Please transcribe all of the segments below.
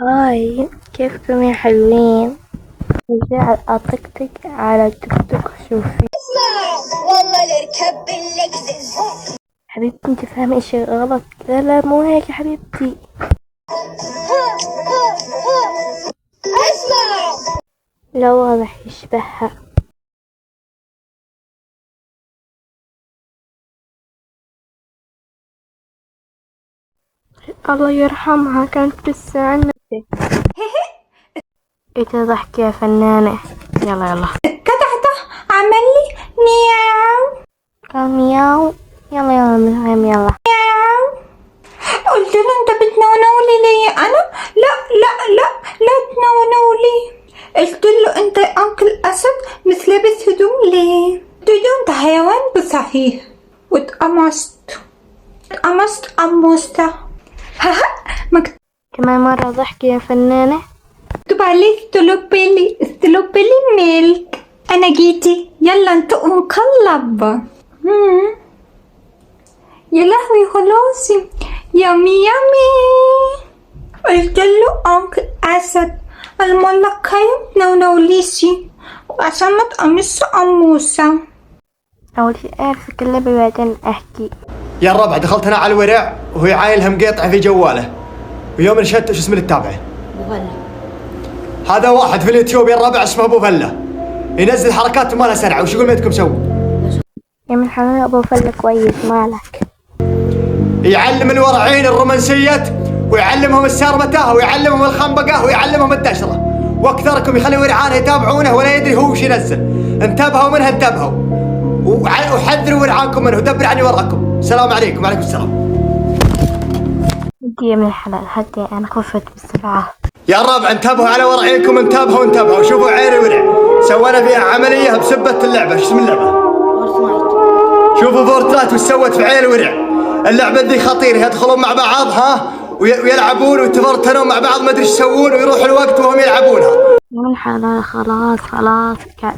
هاي، كيفكم يا حلوين؟ رجع أطقطق على التيك توك. شوفي والله نركب باللكزس. حبيبتي، انت فاهمة اشي غلط. لا لا، مو هيك يا حبيبتي. اسمع، لا، واضح يشبهها. الله يرحمها، كانت لسه عنا. ايه ضحك يا فنانة. يلا يلا. كتعته عمل لي مياو قال مياو. يلا يلا مهم، يلا. مياو. قلت له انت بتنونولي ليه؟ انا لا لا لا لا تنونولي. قلت له انت انكل اسد مش لابس هدوم ليه؟ قلت له انت حيوان بصحيح. واتقمصت قموسته. مكتوب كمان مرة ضحك يا فنانة. عليه ستلوبيلي ميلك. انا جيتي، يلا انتوا نقلب. يا لهوي خلاصي، يامي يامي. قلت له انكل اسد الملقاية نونوليسي وعشان ما تقمص قموسة. أول شي أعرف أتكلم بعدين أحكي. يا الربع دخلت انا على الورع وهي عايلها مقيطعه في جواله، ويوم نشدت شو اسم اللي تتابعه؟ ابو فله. هذا واحد في اليوتيوب يا الربع اسمه ابو فله، ينزل حركات ما لها سرعه. وش يقول ميتكم سووا؟ يا من حلال أبو فلة كويس، مالك؟ يعلم الورعين الرومانسية، ويعلمهم السارمتاه، ويعلمهم الخنبقة، ويعلمهم الدشرة. واكثركم يخلي ورعانه يتابعونه ولا يدري هو وش ينزل. انتبهوا منها، انتبهوا وحذروا ورعانكم منه. ودبر عني وراكم. السلام عليكم. وعليكم السلام. هدي يا من الحلال، هدي، أنا خفت بسرعة. يا الربع انتبهوا على ورعينكم، انتبهوا. شوفوا عيني ورع سوينا فيها عملية بسبة اللعبة. شو اسم اللعبة؟ شوفوا فورتنايت وش سوت في عيل ورع. اللعبة ذي خطيرة، يدخلون مع بعض ويلعبون ويتفرتنون مع بعض، ما ادري ايش يسوون، ويروح الوقت وهم يلعبونها. يا من الحلال خلاص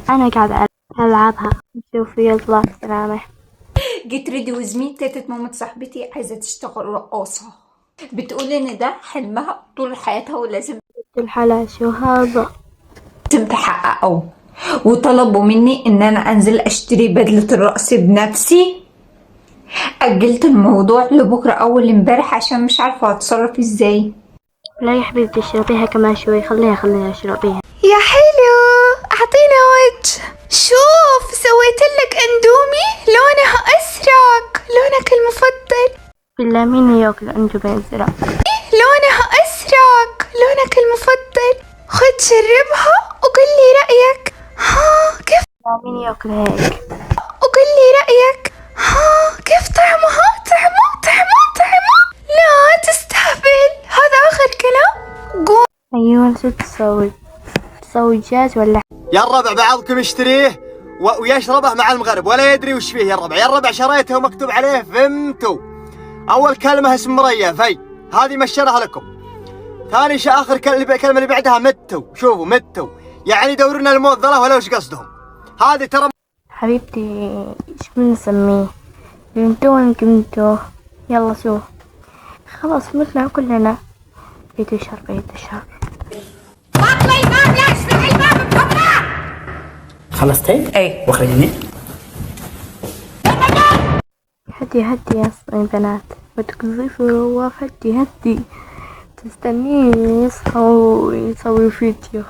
أنا قاعد ألعبها. شوفي يلا سلامة. جيت ريدي وزمي تيتة مامة صاحبتي عايزة تشتغل رقاصة. بتقول ان ده حلمها طول حياتها ولازم الحلال شو هذا؟ تحققه. وطلبوا مني ان انا انزل اشتري بدلة الرقص بنفسي. اجلت الموضوع لبكرة اول امبارح عشان مش عارفة اتصرف ازاي. لا يا حبيبتي، اشربيها كمان شوي. خليها اشربيها. يا حلو، اعطينا وجه. شوف سويت لك اندومي لونها ازرق، لونك المفضل. بالله مين ياكل اندومي ازرق؟ لونها ازرق، لونك المفضل. خد جربها وقل لي رايك. ها كيف؟ بالله مين ياكل هيك؟ وقل لي رايك. ها كيف طعمها؟ طعمه لا تستهبل، هذا اخر كلام. قوم. ايوه، شو تسوي دجاج ولا؟ يا الربع بعضكم يشتريه ويشربه مع المغرب ولا يدري وش فيه. يا الربع شريته ومكتوب عليه فهمتوا. اول كلمه اسم مريا في، هذه مشرها لكم. ثاني شيء اخر كلمه اللي بعدها متوا. شوفوا متوا يعني دورنا الموظله ولا وش قصدهم. هذه ترى حبيبتي ايش بنسميه؟ قمتوا. يلا شوف، خلاص متنا كلنا. بيدو شر. خلصتي؟ ايه. واخرجني. هدي يا بنات، وتقذفوا رواف. هدي تستنين يصحوا ويسوي فيديو.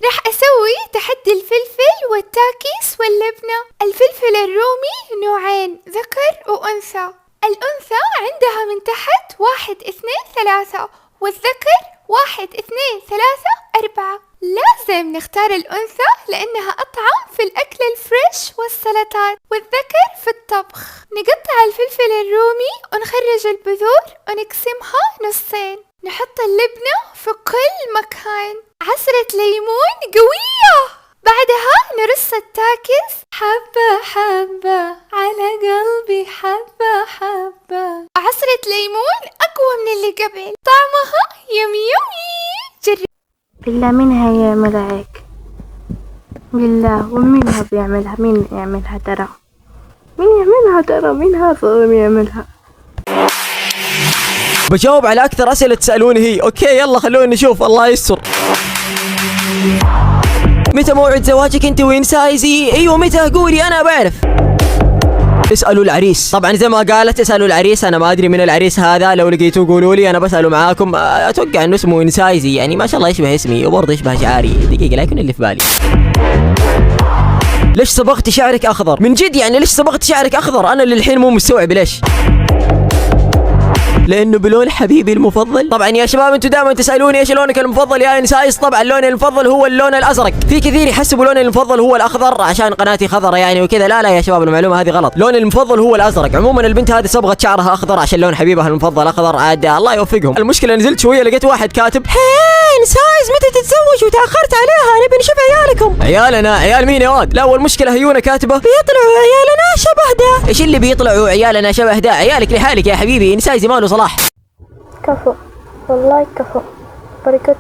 راح اسوي تحدي الفلفل والتاكيس واللبنة. الفلفل الرومي نوعين، ذكر وانثى. الانثى عندها من تحت 1 2 3، والذكر 1 2 3 4. لازم نختار الانثى لانها اطعم في الاكل الفريش والسلطات، والذكر في الطبخ. نقطع الفلفل الرومي ونخرج البذور ونقسمها نصين. نحط اللبنة في كل مكان. عصرة ليمون قوية. بعدها نرص التاكس حبة حبة على قلبي، حبة حبة. عصرة ليمون أقوى من اللي قبل، طعمها يمي. جرب. بالله مين هيعملها هيك؟ بالله، ومين هذا بيعملها؟ مين يعملها ترى؟ مين هذا اللي يعملها؟ بجاوب على اكثر اسئله تسالوني هي. اوكي يلا خلونا نشوف، الله يستر. متى موعد زواجك انت وين سايزي؟ ايوه متى؟ قولي انا بعرف. اسالوا العريس. طبعا زي ما قالت اسالوا العريس، انا ما ادري من العريس هذا، لو لقيتوه قولوا لي، انا بساله معاكم. اتوقع انه اسمه انسايزي، يعني ما شاء الله يشبه اسمي وبرضه يشبه شعاري. دقيقه لا يكون اللي في بالي. ليش صبغتي شعرك اخضر؟ من جد يعني ليش صبغتي شعرك اخضر؟ انا للحين مو مستوعب ليش. لانه بلون حبيبي المفضل. طبعا يا شباب انتم دائما تسالوني ايش لونك المفضل يا انسايس. طبعا لوني المفضل هو اللون الازرق. في كثير يحسبوا لوني المفضل هو الاخضر عشان قناتي خضرة يعني وكذا. لا يا شباب المعلومه هذه غلط. لوني المفضل هو الازرق. عموما البنت هذه صبغت شعرها اخضر عشان لون حبيبها المفضل اخضر. عاد الله يوفقهم. المشكله نزلت شويه لقيت واحد كاتب هاي انسايس متى تتزوج وتاخرت عليها، نبي نشوف عيالكم. عيالنا؟ عيال مين يا واد؟ لا والمشكله هيونا كاتبه بيطلعوا عيالنا شبه ده. ايش اللي بيطلعوا عيالنا شبه ده؟ عيالك لحالك يا حبيبي، انسايس ما له صلاح. كفو والله كفو. بركت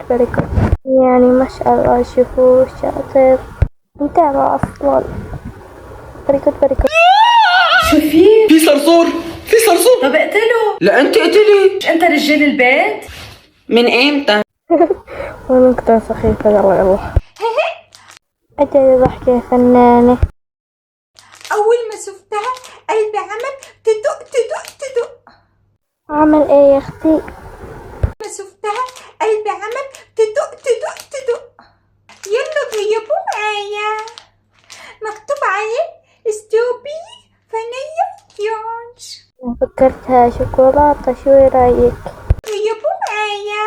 يعني ما شاء الله. شوفوا شاطر متابع أصلا. بركت في صرصور. طب اقتله. لا انت قتلي. مش انت رجال البيت؟ من امتى؟ ونقطة سخيفة. يلا أجل ضحكة يا فنانة. اول ما شفتها قلبي عمل تدق. عمل ايه يا اختي؟ ما شفتها قلبي عمل تدق. يلا طيبوا معايا. مكتوب عليه ستوبي فانيليا يونج. فكرتها شوكولاتة، شو رايك؟ طيبوا معايا.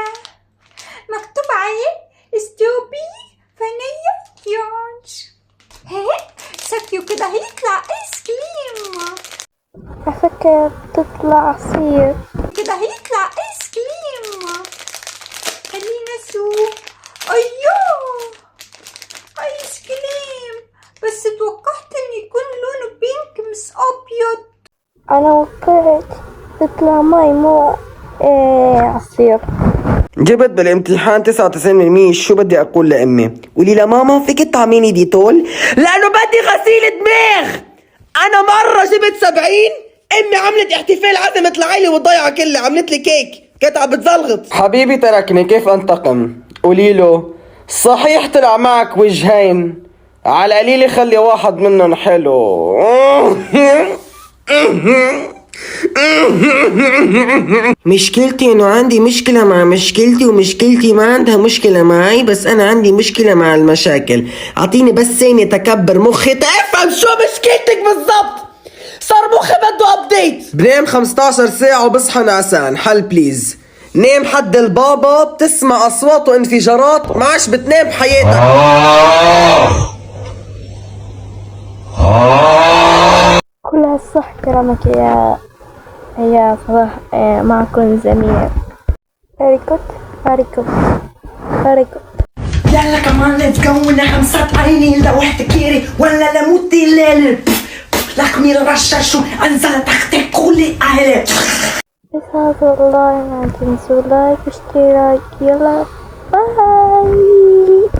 مكتوب عليه ستوبي فانيليا يونج. شكله كده هيطلع ايس كريم. أفكر تطلع عصير. كده هيطلع ايس كريم. خلينا نشوف. ايوه ايس كريم، بس توقعت ان يكون لونه بينك مش ابيض. أنا وقعت تطلع ماي مو عصير. جبت بالامتحان 99%. شو بدي اقول لامي؟ قولي لماما فيك تطعميني ديتول لانه بدي غسيل دماغ. انا مرة جبت 70. امي عملت احتفال عزمت العيلة والضيعة كلها، عملت لي كيك كانت عم بتزلغط. حبيبي تركني كيف انتقم؟ قولي له صحيح طلع معك وجهين، على قليلة خلي واحد منهم حلو. مشكلتي انه عندي مشكلة مع مشكلتي ومشكلتي ما عندها مشكلة معي، بس انا عندي مشكلة مع المشاكل. اعطيني بس ثانية تكبر مخي تفهم شو مشكلتك بالضبط. صار مخي بده ابديت. بنام 15 ساعة وبصحى نعسان. حل بليز. نام حد البابا بتسمع اصوات وانفجارات ما عادش بتنام بحياتك. كلها صح كلامك يا صلاح. معكم زميل. very good. يلا كمان ليتس جو. نحن مسطعيني لوحدك كيري ولا لموت الليل. لكمي الرشاش انزل تحت كل اهلي. بس والله ما تنسوا لايك واشتراك. يلا باي.